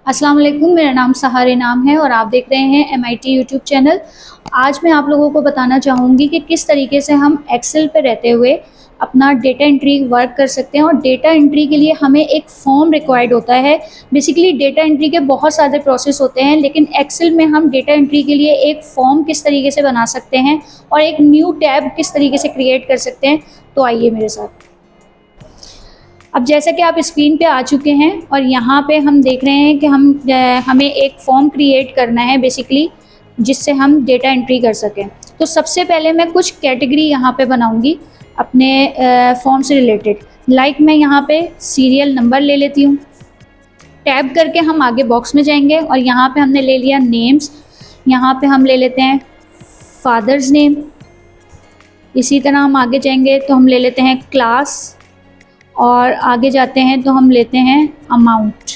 अस्सलाम वालेकुम, मेरा नाम सहारे नाम है और आप देख रहे हैं MIT यूट्यूब चैनल। आज मैं आप लोगों को बताना चाहूँगी कि किस तरीके से हम एक्सेल पे रहते हुए अपना डेटा एंट्री वर्क कर सकते हैं। और डेटा एंट्री के लिए हमें एक फॉर्म रिक्वायर्ड होता है। बेसिकली डेटा एंट्री के बहुत सारे प्रोसेस होते हैं, लेकिन एक्सेल में हम डेटा एंट्री के लिए एक फॉर्म किस तरीके से बना सकते हैं और एक न्यू टैब किस तरीके से क्रिएट कर सकते हैं। तो आइए मेरे साथ। अब जैसा कि आप स्क्रीन पे आ चुके हैं और यहाँ पे हम देख रहे हैं कि हमें एक फॉर्म क्रिएट करना है बेसिकली, जिससे हम डेटा एंट्री कर सकें। तो सबसे पहले मैं कुछ कैटेगरी यहाँ पे बनाऊँगी अपने फॉर्म से रिलेटेड। लाइक मैं यहाँ पे सीरियल नंबर ले लेती हूँ। टैब करके हम आगे बॉक्स में जाएंगे और यहाँ पे हमने ले लिया नेम्स। यहाँ पे हम ले लेते हैं फादर्स नेम। इसी तरह हम आगे जाएंगे तो हम ले लेते हैं क्लास, और आगे जाते हैं तो हम लेते हैं अमाउंट।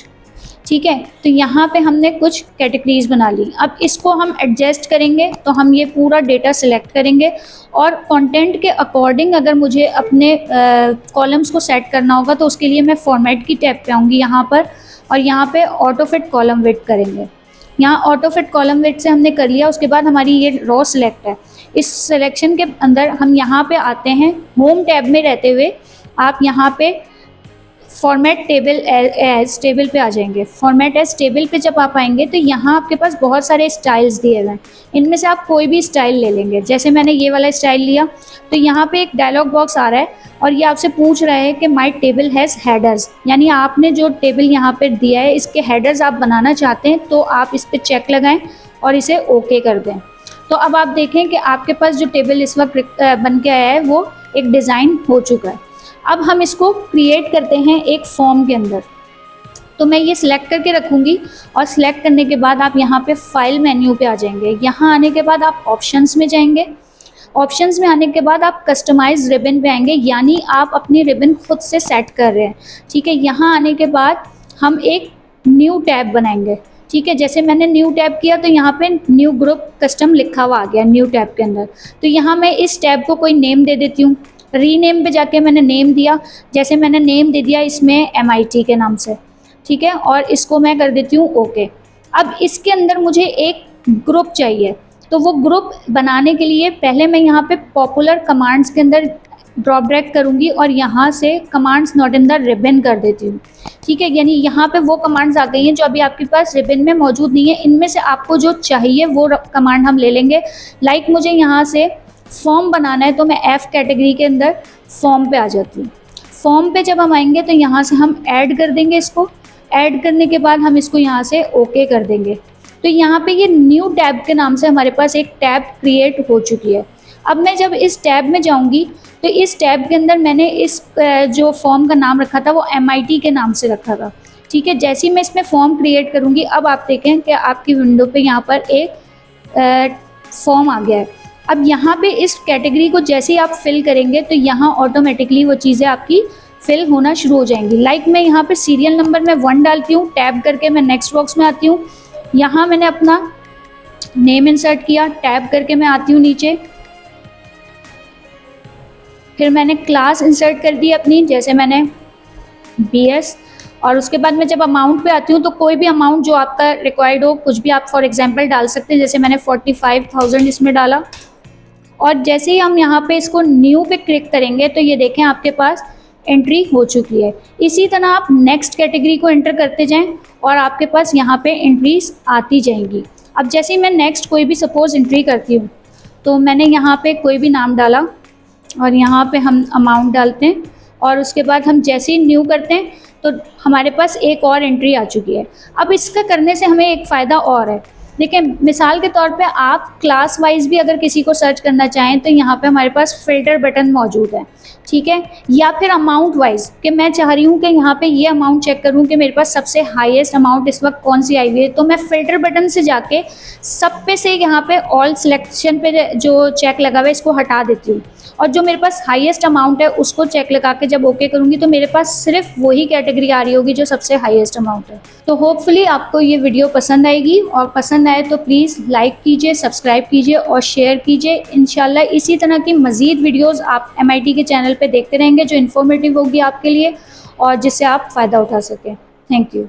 ठीक है, तो यहाँ पे हमने कुछ कैटेगरीज बना ली। अब इसको हम एडजस्ट करेंगे तो हम ये पूरा डेटा सिलेक्ट करेंगे और कंटेंट के अकॉर्डिंग अगर मुझे अपने कॉलम्स को सेट करना होगा तो उसके लिए मैं फॉर्मेट की टैब पे आऊँगी यहाँ पर, और यहाँ पे ऑटो फिट कॉलम विड्थ करेंगे। यहाँ ऑटो फिट कॉलम विड्थ से हमने कर लिया। उसके बाद हमारी ये रो सिलेक्ट है। इस सिलेक्शन के अंदर हम यहाँ पे आते हैं, होम टैब में रहते हुए आप यहाँ पे फॉर्मेट टेबल एज टेबल पे आ जाएंगे। फॉर्मेट एज टेबल पे जब आप आएंगे तो यहाँ आपके पास बहुत सारे स्टाइल्स दिए हुए हैं। इनमें से आप कोई भी स्टाइल ले लेंगे। जैसे मैंने ये वाला स्टाइल लिया तो यहाँ पे एक डायलॉग बॉक्स आ रहा है और ये आपसे पूछ रहा है कि माई टेबल हैज़ हेडर्स, यानी आपने जो टेबल यहाँ पर दिया है इसके हेडर्स आप बनाना चाहते हैं तो आप इस पर चेक लगाएं और इसे ओके कर दें। तो अब आप देखें कि आपके पास जो टेबल इस वक्त बन के आया है वो एक डिज़ाइन हो चुका है। अब हम इसको क्रिएट करते हैं एक फॉर्म के अंदर। तो मैं ये सिलेक्ट करके रखूँगी और सिलेक्ट करने के बाद आप यहाँ पे फाइल मेन्यू पे आ जाएंगे। यहाँ आने के बाद आप ऑप्शंस में जाएंगे। ऑप्शंस में आने के बाद आप कस्टमाइज रिबन पे आएंगे, यानी आप अपनी रिबन खुद से सेट कर रहे हैं। ठीक है, यहाँ आने के बाद हम एक न्यू टैब बनाएंगे। ठीक है, जैसे मैंने न्यू टैब किया तो यहाँ पे न्यू ग्रुप कस्टम लिखा हुआ आ गया न्यू टैब के अंदर। तो यहाँ मैं इस टैब को कोई नेम दे देती हूँ। रीनेम पे जाके मैंने नेम दिया, जैसे मैंने नेम दे दिया इसमें MIT के नाम से। ठीक है, और इसको मैं कर देती हूँ ओके। अब इसके अंदर मुझे एक ग्रुप चाहिए, तो वो ग्रुप बनाने के लिए पहले मैं यहाँ पे पॉपुलर कमांड्स के अंदर ड्रॉप ड्रैग करूँगी और यहाँ से commands not in the ribbon कर देती हूँ। ठीक है, यानी यहाँ पे वो कमांड्स आ गई हैं जो अभी आपके पास रिबन में मौजूद नहीं है। इनमें से आपको जो चाहिए वो कमांड हम ले लेंगे। लाइक मुझे यहाँ से फॉर्म बनाना है तो मैं F कैटेगरी के अंदर फॉर्म पे आ जाती हूँ। फॉर्म पे जब हम आएंगे तो यहाँ से हम ऐड कर देंगे। इसको ऐड करने के बाद हम इसको यहाँ से ओके कर देंगे। तो यहाँ पे ये न्यू टैब के नाम से हमारे पास एक टैब क्रिएट हो चुकी है। अब मैं जब इस टैब में जाऊँगी तो इस टैब के अंदर मैंने इस जो फॉर्म का नाम रखा था वो MIT के नाम से रखा था। ठीक है, जैसे ही मैं इसमें फॉर्म क्रिएट करूँगी अब आप देखें कि आपकी विंडो पे यहाँ पर एक फॉर्म आ गया है। अब यहाँ पे इस कैटेगरी को जैसे ही आप फिल करेंगे तो यहाँ ऑटोमेटिकली वो चीज़ें आपकी फिल होना शुरू हो जाएंगी। लाइक मैं यहाँ पे सीरियल नंबर में 1 डालती हूँ, टैब करके मैं नेक्स्ट बॉक्स में आती हूँ। यहाँ मैंने अपना नेम इंसर्ट किया, टैब करके मैं आती हूँ नीचे। फिर मैंने क्लास इंसर्ट कर दी अपनी, जैसे मैंने BS, और उसके बाद मैं जब अमाउंट पे आती हूँ तो कोई भी अमाउंट जो आपका रिक्वायर्ड हो, कुछ भी आप फॉर एग्जांपल डाल सकते हैं। जैसे मैंने 45,000 इसमें डाला। और जैसे ही हम यहाँ पे इसको न्यू पे क्लिक करेंगे तो ये देखें आपके पास एंट्री हो चुकी है। इसी तरह आप नेक्स्ट कैटेगरी को एंटर करते जाएं और आपके पास यहाँ पे एंट्रीज आती जाएंगी। अब जैसे ही मैं नेक्स्ट कोई भी सपोज एंट्री करती हूँ तो मैंने यहाँ पे कोई भी नाम डाला और यहाँ पे हम अमाउंट डालते हैं और उसके बाद हम जैसे ही न्यू करते हैं तो हमारे पास एक और एंट्री आ चुकी है। अब इसका करने से हमें एक फ़ायदा और है। देखिए, मिसाल के तौर पे आप क्लास वाइज भी अगर किसी को सर्च करना चाहें तो यहाँ पे हमारे पास फ़िल्टर बटन मौजूद है। ठीक है, या फिर अमाउंट वाइज कि मैं चाह रही हूँ कि यहाँ पे ये अमाउंट चेक करूँ कि मेरे पास सबसे हाईएस्ट अमाउंट इस वक्त कौन सी आई हुई है, तो मैं फ़िल्टर बटन से जाके सब पे से यहाँ पे ऑल सिलेक्शन पे जो चेक लगा हुआ है इसको हटा देती हूँ और जो मेरे पास हाईएस्ट अमाउंट है उसको चेक लगा के जब ओके करूँगी तो मेरे पास सिर्फ वही कैटेगरी आ रही होगी जो सबसे हाईएस्ट अमाउंट है। तो होपफुली आपको ये वीडियो पसंद आएगी, और पसंद आए तो प्लीज़ लाइक कीजिए, सब्सक्राइब कीजिए और शेयर कीजिए। इंशाल्लाह इसी तरह की मज़ीद वीडियोज़ आप MIT के चैनल पर देखते रहेंगे जो इन्फॉर्मेटिव होगी आपके लिए और जिससे आप फ़ायदा उठा सकें। Thank you.